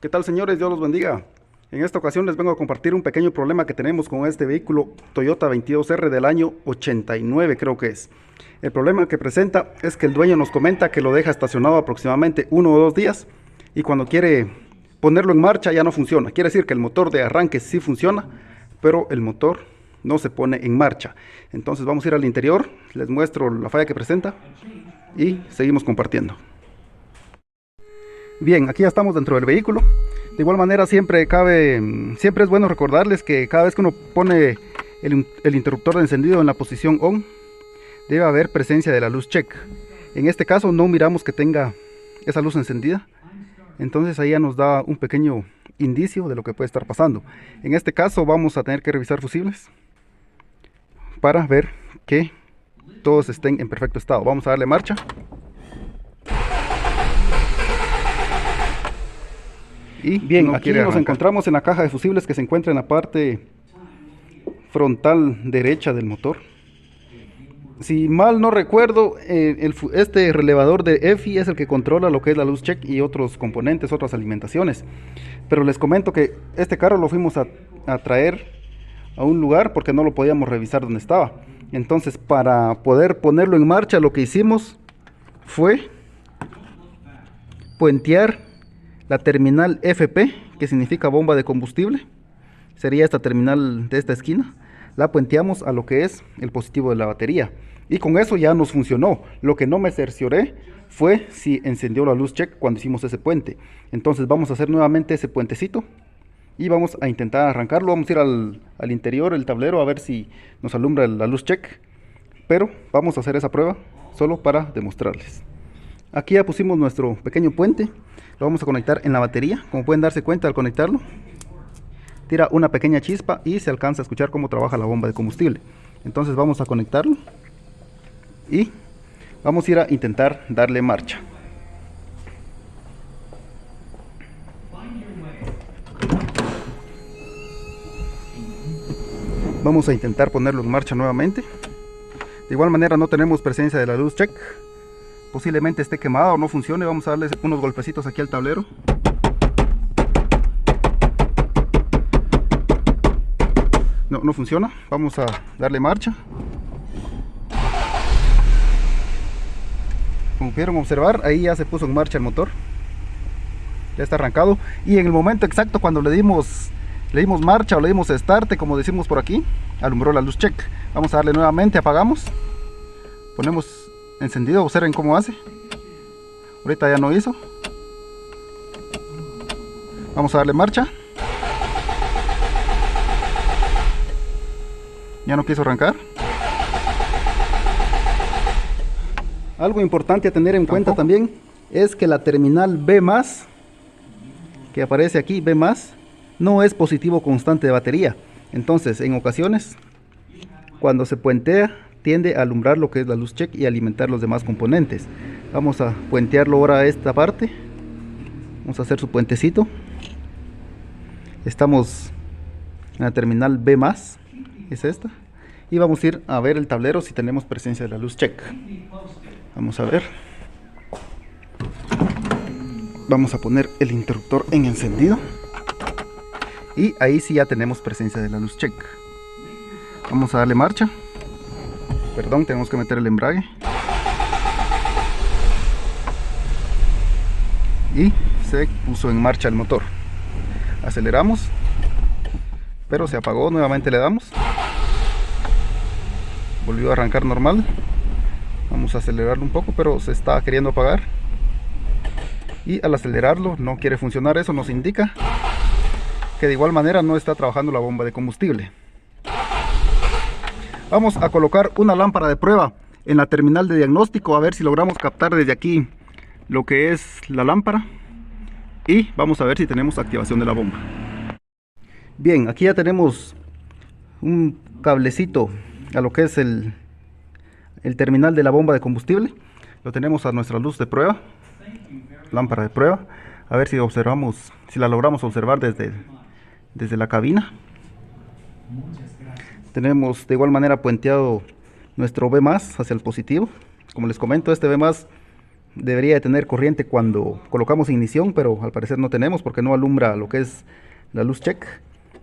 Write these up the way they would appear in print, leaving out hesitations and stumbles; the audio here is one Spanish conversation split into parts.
¿Qué tal, señores? Dios los bendiga. En esta ocasión les vengo a compartir un pequeño problema que tenemos con este vehículo Toyota 22R del año 89, creo que es. El problema que presenta es que el dueño nos comenta que lo deja estacionado aproximadamente 1 o 2 días y cuando quiere ponerlo en marcha ya no funciona. Quiere decir que el motor de arranque sí funciona, pero el motor no se pone en marcha. Entonces vamos a ir al interior, les muestro la falla que presenta y seguimos compartiendo. Bien, aquí ya estamos dentro del vehículo. De igual manera siempre es bueno recordarles que cada vez que uno pone el interruptor de encendido en la posición on, debe haber presencia de la luz check. En este caso no miramos que tenga esa luz encendida, entonces ahí ya nos da un pequeño indicio de lo que puede estar pasando. En este caso vamos a tener que revisar fusibles para ver que todos estén en perfecto estado. Vamos a darle marcha. Y bien, aquí nos encontramos en la caja de fusibles que se encuentra en la parte frontal derecha del motor. Si mal no recuerdo, este relevador de EFI es el que controla lo que es la luz check y otros componentes, otras alimentaciones. Pero les comento que este carro lo fuimos a traer a un lugar porque no lo podíamos revisar donde estaba. Entonces, para poder ponerlo en marcha, lo que hicimos fue puentear la terminal FP, que significa bomba de combustible. Sería esta terminal de esta esquina. La puenteamos a lo que es el positivo de la batería y con eso ya nos funcionó. Lo que no me cercioré fue si encendió la luz check cuando hicimos ese puente. Entonces vamos a hacer nuevamente ese puentecito y vamos a intentar arrancarlo. Vamos a ir al interior, el tablero, a ver si nos alumbra la luz check, pero vamos a hacer esa prueba solo para demostrarles. Aquí ya pusimos nuestro pequeño puente. Lo vamos a conectar en la batería. Como pueden darse cuenta, al conectarlo tira una pequeña chispa y se alcanza a escuchar cómo trabaja la bomba de combustible. Entonces vamos a conectarlo y vamos a ir a intentar darle marcha. Vamos a intentar ponerlo en marcha nuevamente. De igual manera no tenemos presencia de la luz check. Posiblemente esté quemada o no funcione. Vamos a darle unos golpecitos aquí al tablero. No funciona. Vamos a darle marcha. Como pudieron observar, ahí ya se puso en marcha el motor. Ya está arrancado. Y en el momento exacto cuando le dimos marcha o le dimos start, como decimos por aquí, alumbró la luz check. Vamos a darle nuevamente, apagamos. Ponemos encendido, observen cómo hace. Ahorita ya no hizo. Vamos a darle marcha. Ya no quiso arrancar. Algo importante a tener en cuenta también es que la terminal B+, que aparece aquí, B+, no es positivo constante de batería. Entonces, en ocasiones, cuando se puentea, tiende a alumbrar lo que es la luz check y alimentar los demás componentes. Vamos a puentearlo ahora a esta parte. Vamos a hacer su puentecito. Estamos en la terminal B+, es esta. Y vamos a ir a ver el tablero si tenemos presencia de la luz check. Vamos a ver. Vamos a poner el interruptor en encendido. Y ahí sí ya tenemos presencia de la luz check. Vamos a darle marcha. Perdón, tenemos que meter el embrague. Y se puso en marcha el motor. Aceleramos, pero se apagó. Nuevamente le damos. Volvió a arrancar normal. Vamos a acelerarlo un poco, pero se está queriendo apagar. Y al acelerarlo no quiere funcionar. Eso nos indica que de igual manera no está trabajando la bomba de combustible. Vamos a colocar una lámpara de prueba en la terminal de diagnóstico, a ver si logramos captar desde aquí lo que es la lámpara y vamos a ver si tenemos activación de la bomba. Bien, aquí ya tenemos un cablecito a lo que es el terminal de la bomba de combustible. Lo tenemos a nuestra luz de prueba, lámpara de prueba, a ver si observamos, si la logramos observar desde la cabina. Tenemos de igual manera puenteado nuestro B+ hacia el positivo. Como les comento, este B+ debería de tener corriente cuando colocamos ignición, pero al parecer no tenemos porque no alumbra lo que es la luz check.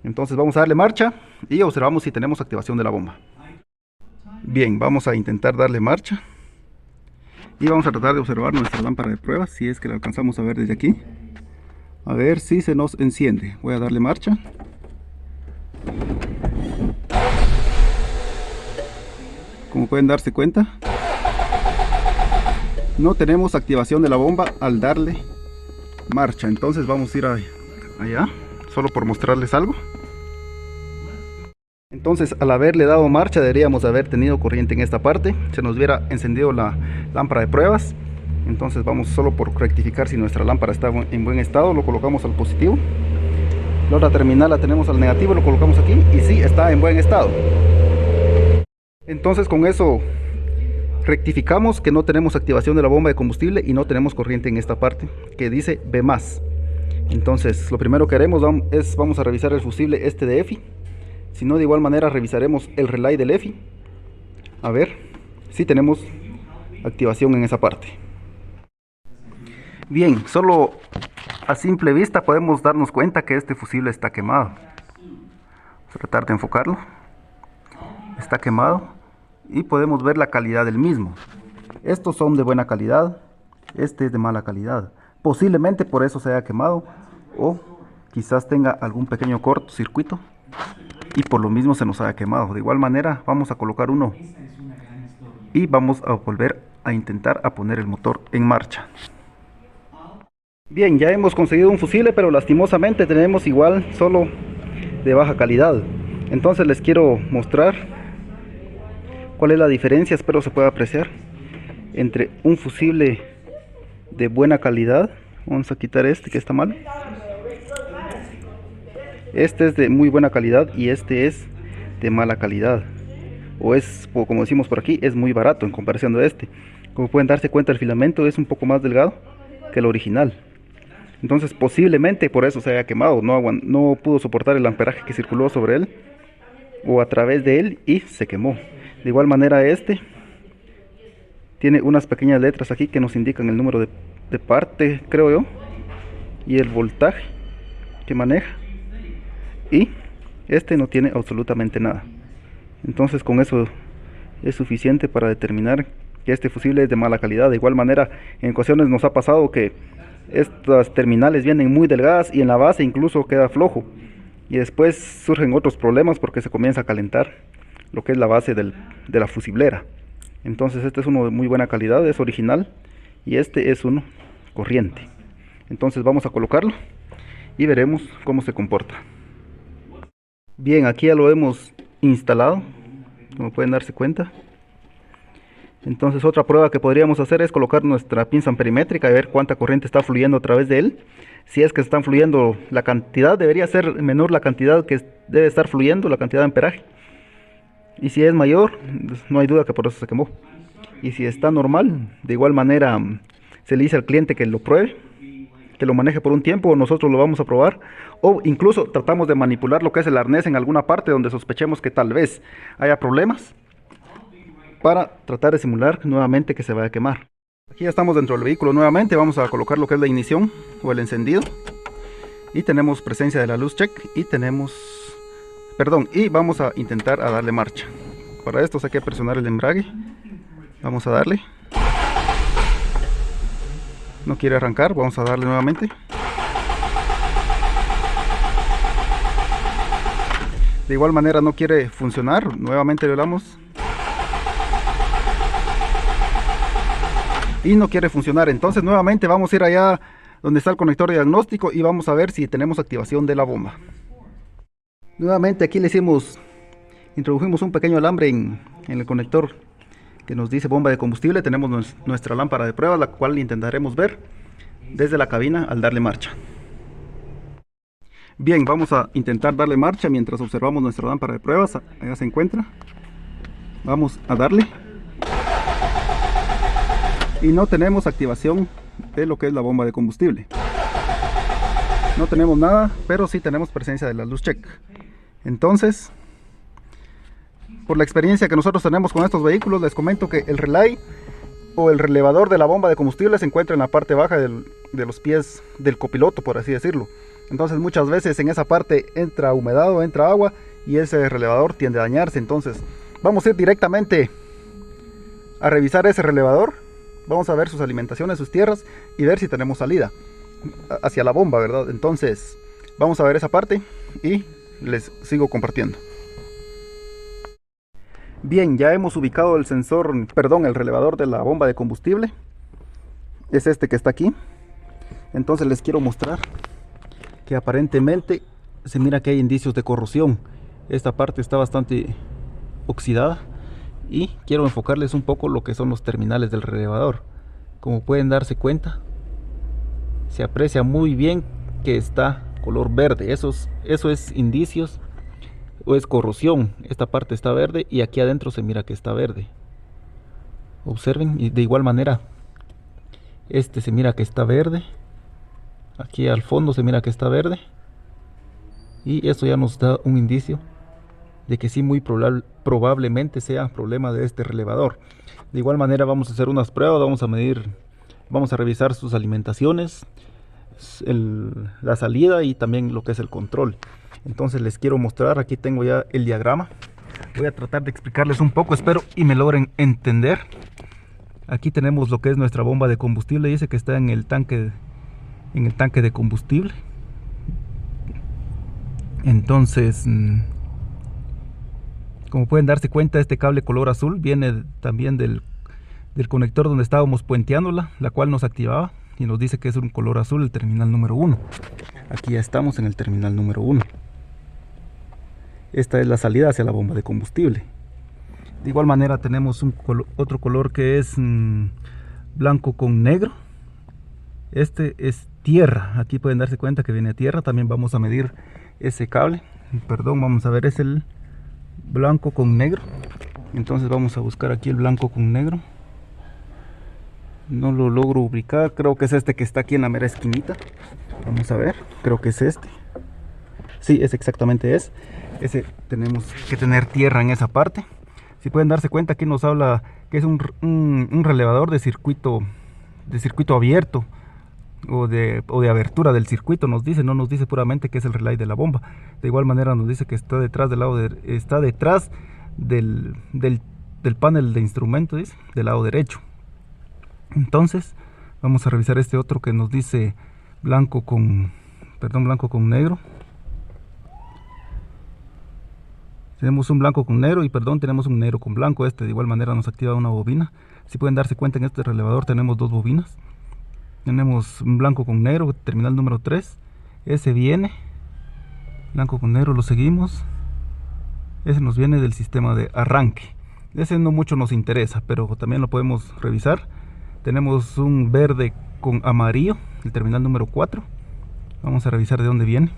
Entonces vamos a darle marcha y observamos si tenemos activación de la bomba. Bien, vamos a intentar darle marcha y vamos a tratar de observar nuestra lámpara de pruebas, si es que la alcanzamos a ver desde aquí. A ver si se nos enciende. Voy a darle marcha. Como pueden darse cuenta, no tenemos activación de la bomba al darle marcha. Entonces vamos a ir allá, solo por mostrarles algo. Entonces, al haberle dado marcha, deberíamos haber tenido corriente en esta parte. Se nos hubiera encendido la lámpara de pruebas. Entonces vamos solo por rectificar si nuestra lámpara está en buen estado. Lo colocamos al positivo. La otra terminal la tenemos al negativo, lo colocamos aquí y sí, está en buen estado. Entonces con eso rectificamos que no tenemos activación de la bomba de combustible y no tenemos corriente en esta parte que dice B+. Entonces lo primero que haremos vamos a revisar el fusible este de EFI. Si no, de igual manera revisaremos el relay del EFI. A ver si tenemos activación en esa parte. Bien, solo a simple vista podemos darnos cuenta que este fusible está quemado. Vamos a tratar de enfocarlo. Está quemado y podemos ver la calidad del mismo. Estos son de buena calidad, este es de mala calidad. Posiblemente por eso se haya quemado o quizás tenga algún pequeño cortocircuito y por lo mismo se nos haya quemado. De igual manera vamos a colocar uno y vamos a volver a intentar a poner el motor en marcha. Bien, ya hemos conseguido un fusible, pero lastimosamente tenemos igual solo de baja calidad. Entonces les quiero mostrar cuál es la diferencia, espero se pueda apreciar, entre un fusible de buena calidad. Vamos a quitar este que está mal. Este es de muy buena calidad y este es de mala calidad. O es, como decimos por aquí, es muy barato en comparación de este. Como pueden darse cuenta, el filamento es un poco más delgado que el original. Entonces posiblemente por eso se haya quemado. No pudo soportar el amperaje que circuló sobre él o a través de él y se quemó. De igual manera este tiene unas pequeñas letras aquí que nos indican el número de parte, creo yo, y el voltaje que maneja. Y este no tiene absolutamente nada. Entonces con eso es suficiente para determinar que este fusible es de mala calidad. De igual manera, en ocasiones nos ha pasado que estas terminales vienen muy delgadas y en la base incluso queda flojo. Y después surgen otros problemas porque se comienza a calentar lo que es la base de la fusiblera. Entonces este es uno de muy buena calidad, es original, y este es uno corriente. Entonces vamos a colocarlo y veremos cómo se comporta. Bien, aquí ya lo hemos instalado, como pueden darse cuenta. Entonces otra prueba que podríamos hacer es colocar nuestra pinza amperimétrica y ver cuánta corriente está fluyendo a través de él. Si es que están fluyendo la cantidad, debería ser menor la cantidad que debe estar fluyendo, la cantidad de amperaje. Y si es mayor, pues no hay duda que por eso se quemó. Y si está normal, de igual manera se le dice al cliente que lo pruebe, que lo maneje por un tiempo, o nosotros lo vamos a probar, o incluso tratamos de manipular lo que es el arnés en alguna parte donde sospechemos que tal vez haya problemas, para tratar de simular nuevamente que se vaya a quemar. Aquí ya estamos dentro del vehículo nuevamente, vamos a colocar lo que es la ignición o el encendido, y tenemos presencia de la luz check, y vamos a intentar a darle marcha. Para esto hay que presionar el embrague, vamos a darle. No quiere arrancar, vamos a darle nuevamente. De igual manera no quiere funcionar, nuevamente le damos. Y no quiere funcionar, entonces nuevamente vamos a ir allá donde está el conector de diagnóstico y vamos a ver si tenemos activación de la bomba. Nuevamente aquí introdujimos un pequeño alambre en el conector que nos dice bomba de combustible. Tenemos nuestra lámpara de prueba, la cual intentaremos ver desde la cabina al darle marcha. Bien, vamos a intentar darle marcha mientras observamos nuestra lámpara de pruebas. Allá se encuentra. Vamos a darle. Y no tenemos activación de lo que es la bomba de combustible. No tenemos nada, pero sí tenemos presencia de la luz check. Entonces, por la experiencia que nosotros tenemos con estos vehículos, les comento que el relay o el relevador de la bomba de combustible se encuentra en la parte baja de los pies del copiloto, por así decirlo. Entonces muchas veces en esa parte entra humedad o entra agua y ese relevador tiende a dañarse. Entonces vamos a ir directamente a revisar ese relevador. Vamos a ver sus alimentaciones, sus tierras y ver si tenemos salida hacia la bomba, ¿verdad? Entonces vamos a ver esa parte y les sigo compartiendo. Bien, ya hemos ubicado el sensor, perdón, el relevador de la bomba de combustible. Es este que está aquí. Entonces les quiero mostrar que aparentemente se mira que hay indicios de corrosión. Esta parte está bastante oxidada y quiero enfocarles un poco lo que son los terminales del relevador. Como pueden darse cuenta, se aprecia muy bien que está color verde. Eso es indicios o es corrosión. Esta parte está verde y aquí adentro se mira que está verde. Observen, y de igual manera este se mira que está verde. Aquí al fondo se mira que está verde. Y eso ya nos da un indicio de que sí, muy probablemente sea problema de este relevador. De igual manera vamos a hacer unas pruebas, vamos a medir, vamos a revisar sus alimentaciones, la salida y también lo que es el control. Entonces les quiero mostrar, aquí tengo ya el diagrama. Voy a tratar de explicarles un poco, espero y me logren entender. Aquí tenemos lo que es nuestra bomba de combustible, dice que está en el tanque de combustible. Entonces, como pueden darse cuenta, este cable color azul viene también del conector donde estábamos puenteándola, la cual nos activaba y nos dice que es un color azul, el terminal número 1. Aquí ya estamos en el terminal número 1. Esta es la salida hacia la bomba de combustible. De igual manera tenemos otro color que es blanco con negro. Este es tierra. Aquí pueden darse cuenta que viene a tierra. También vamos a medir ese cable. Perdón, vamos a ver, es el blanco con negro. Entonces vamos a buscar aquí el blanco con negro. No lo logro ubicar. Creo que es este que está aquí en la mera esquinita. Vamos a ver. Creo que es este. Sí, es exactamente ese. Tenemos que tener tierra en esa parte. Si pueden darse cuenta, aquí nos habla que es un relevador de circuito abierto o de abertura del circuito. No nos dice puramente que es el relay de la bomba. De igual manera nos dice que está detrás del panel de instrumentos, dice, del lado derecho. Entonces vamos a revisar este otro que nos dice blanco con negro. Tenemos un blanco con negro y tenemos un negro con blanco. De igual manera nos activa una bobina. Si pueden darse cuenta, en este relevador tenemos dos bobinas. Tenemos un blanco con negro, terminal número 3. Ese viene blanco con negro, lo seguimos. Ese nos viene del sistema de arranque. Ese no mucho nos interesa, pero también lo podemos revisar. Tenemos un verde con amarillo, el terminal número 4. Vamos a revisar de dónde viene.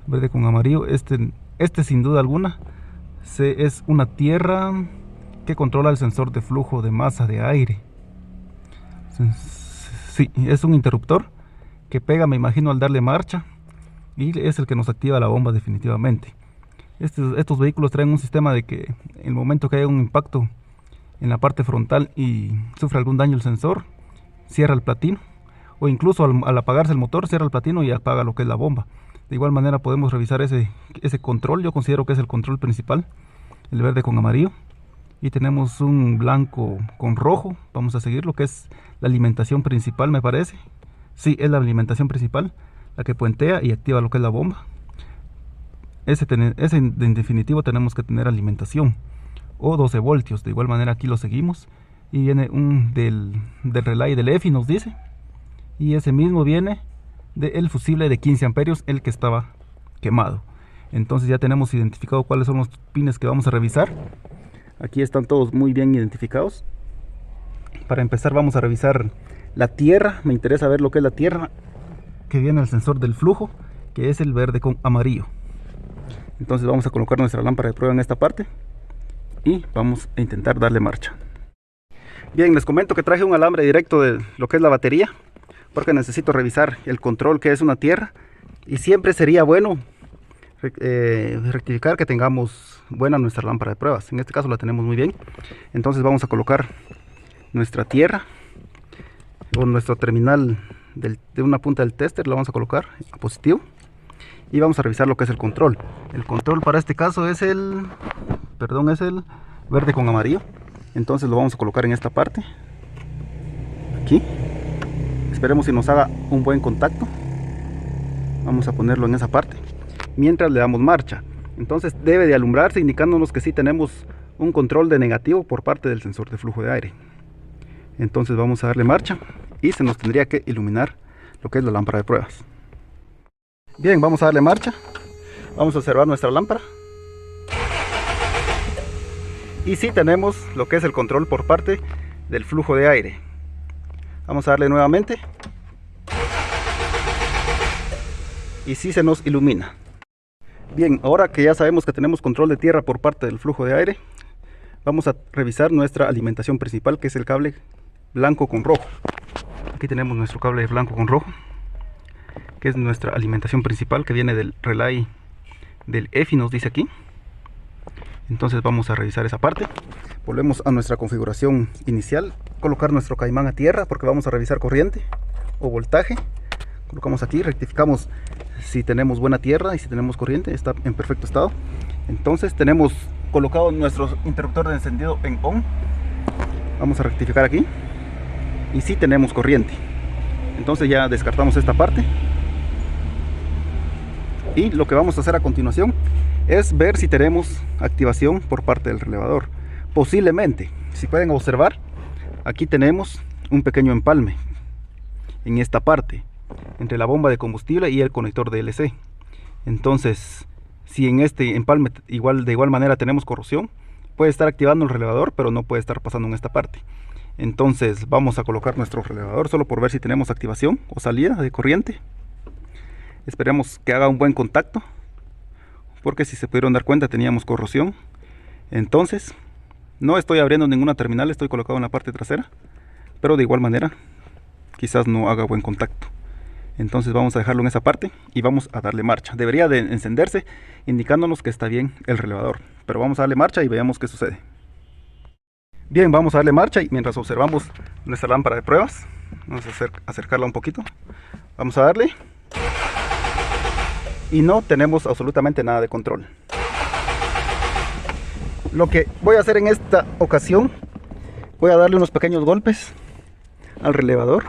Verde con amarillo. Este sin duda alguna es una tierra que controla el sensor de flujo de masa de aire. Sí, es un interruptor que pega, me imagino, al darle marcha, y es el que nos activa la bomba definitivamente. Estos vehículos traen un sistema de que en el momento que haya un impacto en la parte frontal y sufre algún daño el sensor, cierra el platino, o incluso al apagarse el motor, cierra el platino y apaga lo que es la bomba. De igual manera podemos revisar ese control. Yo considero que es el control principal, el verde con amarillo, y tenemos un blanco con rojo. Vamos a seguir lo que es la alimentación principal, me parece. Sí, es la alimentación principal, la que puentea y activa lo que es la bomba. Ese en definitivo tenemos que tener alimentación o 12 voltios. De igual manera aquí lo seguimos y viene un del relay del EFI, nos dice, y ese mismo viene del fusible de 15 amperios, el que estaba quemado. Entonces ya tenemos identificado cuáles son los pines que vamos a revisar. Aquí están todos muy bien identificados. Para empezar vamos a revisar la tierra. Me interesa ver lo que es la tierra que viene al sensor del flujo, que es el verde con amarillo. Entonces vamos a colocar nuestra lámpara de prueba en esta parte y vamos a intentar darle marcha. Bien, les comento que traje un alambre directo de lo que es la batería, porque necesito revisar el control, que es una tierra, y siempre sería bueno rectificar que tengamos buena nuestra lámpara de pruebas. En este caso la tenemos muy bien. Entonces vamos a colocar nuestra tierra o nuestro terminal de una punta del tester, lo vamos a colocar a positivo y vamos a revisar lo que es el control. El control para este caso es el verde con amarillo, entonces lo vamos a colocar en esta parte, aquí. Esperemos si nos haga un buen contacto. Vamos a ponerlo en esa parte mientras le damos marcha. Entonces debe de alumbrarse indicándonos que sí tenemos un control de negativo por parte del sensor de flujo de aire. Entonces vamos a darle marcha y se nos tendría que iluminar lo que es la lámpara de pruebas. Bien, vamos a darle marcha. Vamos a observar nuestra lámpara y sí tenemos lo que es el control por parte del flujo de aire. Vamos a darle nuevamente y sí se nos ilumina. Bien, ahora que ya sabemos que tenemos control de tierra por parte del flujo de aire, vamos a revisar nuestra alimentación principal, que es el cable blanco con rojo. Aquí tenemos nuestro cable blanco con rojo, que es nuestra alimentación principal, que viene del relay del EFI, nos dice aquí. Entonces vamos a revisar esa parte. Volvemos a nuestra configuración inicial, colocar nuestro caimán a tierra porque vamos a revisar corriente o voltaje. Colocamos aquí, rectificamos si tenemos buena tierra y si tenemos corriente, está en perfecto estado. Entonces tenemos colocado nuestro interruptor de encendido en on. Vamos a rectificar aquí y si tenemos corriente. Entonces ya descartamos esta parte y lo que vamos a hacer a continuación es ver si tenemos activación por parte del relevador. Posiblemente, si pueden observar, aquí tenemos un pequeño empalme en esta parte entre la bomba de combustible y el conector de DLC. Entonces, si en este empalme de igual manera tenemos corrosión, puede estar activando el relevador, pero no puede estar pasando en esta parte. Entonces vamos a colocar nuestro relevador solo por ver si tenemos activación o salida de corriente. Esperemos que haga un buen contacto, porque si se pudieron dar cuenta teníamos corrosión. Entonces no estoy abriendo ninguna terminal, estoy colocado en la parte trasera, pero de igual manera quizás no haga buen contacto. Entonces vamos a dejarlo en esa parte y vamos a darle marcha. Debería de encenderse indicándonos que está bien el relevador, pero vamos a darle marcha y veamos qué sucede. Bien, vamos a darle marcha y mientras observamos nuestra lámpara de pruebas, vamos a acercarla un poquito. Vamos a darle y no tenemos absolutamente nada de control. Lo que voy a hacer en esta ocasión, voy a darle unos pequeños golpes al relevador.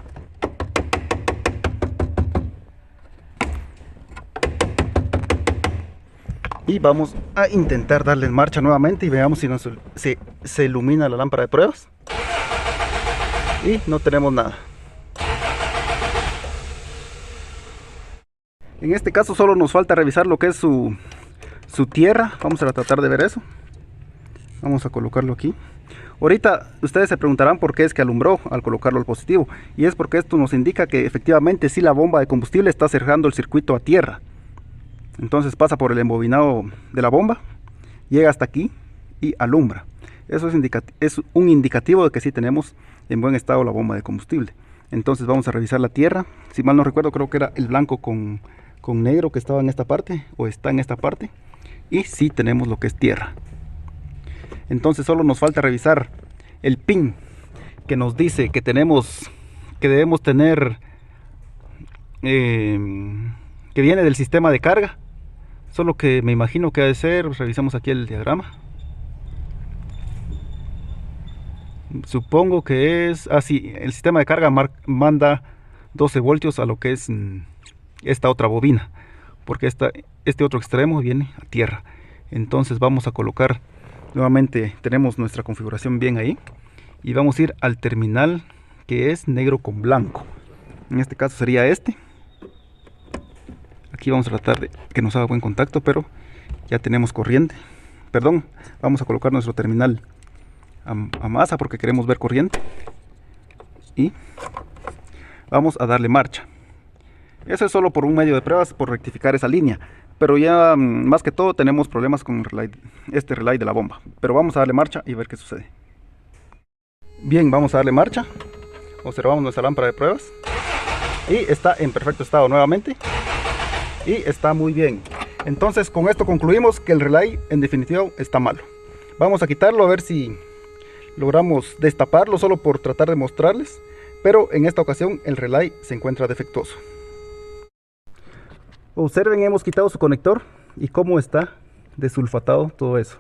Y vamos a intentar darle marcha nuevamente y veamos si se ilumina la lámpara de pruebas. Y no tenemos nada. En este caso solo nos falta revisar lo que es su tierra. Vamos a tratar de ver eso. Vamos a colocarlo aquí. Ahorita ustedes se preguntarán por qué es que alumbró al colocarlo al positivo. Y es porque esto nos indica que efectivamente sí la bomba de combustible está cerrando el circuito a tierra. Entonces pasa por el embobinado de la bomba, llega hasta aquí y alumbra. Eso es un indicativo de que sí tenemos en buen estado la bomba de combustible. Entonces vamos a revisar la tierra. Si mal no recuerdo, creo que era el blanco con negro que estaba en esta parte, o está en esta parte. Y sí tenemos lo que es tierra. Entonces solo nos falta revisar el pin que nos dice que debemos tener, que viene del sistema de carga. Solo que me imagino que ha de ser, revisamos aquí el diagrama. Supongo que es así, el sistema de carga manda 12 voltios a lo que es esta otra bobina, porque este otro extremo viene a tierra. Entonces vamos a colocar nuevamente, tenemos nuestra configuración bien ahí, y vamos a ir al terminal que es negro con blanco. En este caso sería este. Aquí vamos a tratar de que nos haga buen contacto, pero ya tenemos corriente. Perdón, vamos a colocar nuestro terminal a masa porque queremos ver corriente. Y vamos a darle marcha. Eso es solo por un medio de pruebas, por rectificar esa línea. Pero ya más que todo tenemos problemas con este relay de la bomba. Pero vamos a darle marcha y ver qué sucede. Bien, vamos a darle marcha. Observamos nuestra lámpara de pruebas. Y está en perfecto estado nuevamente. Y está muy bien. Entonces con esto concluimos que el relay en definitiva está malo. Vamos a quitarlo a ver si Logramos destaparlo solo por tratar de mostrarles, pero en esta ocasión el relay se encuentra defectuoso. Observen, hemos quitado su conector y cómo está desulfatado todo eso.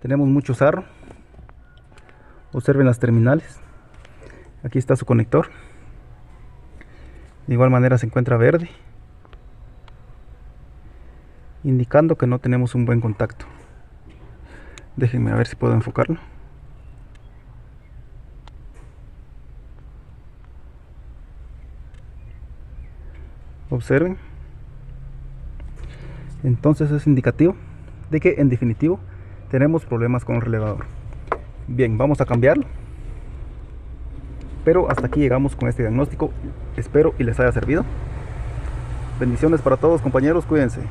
Tenemos mucho sarro. Observen las terminales. Aquí está su conector. De igual manera se encuentra verde, indicando que no tenemos un buen contacto. Déjenme a ver si puedo enfocarlo. Observen. Entonces es indicativo de que en definitivo tenemos problemas con el relevador. Bien, vamos a cambiarlo. Pero hasta aquí llegamos con este diagnóstico. Espero y les haya servido. Bendiciones para todos, compañeros, cuídense.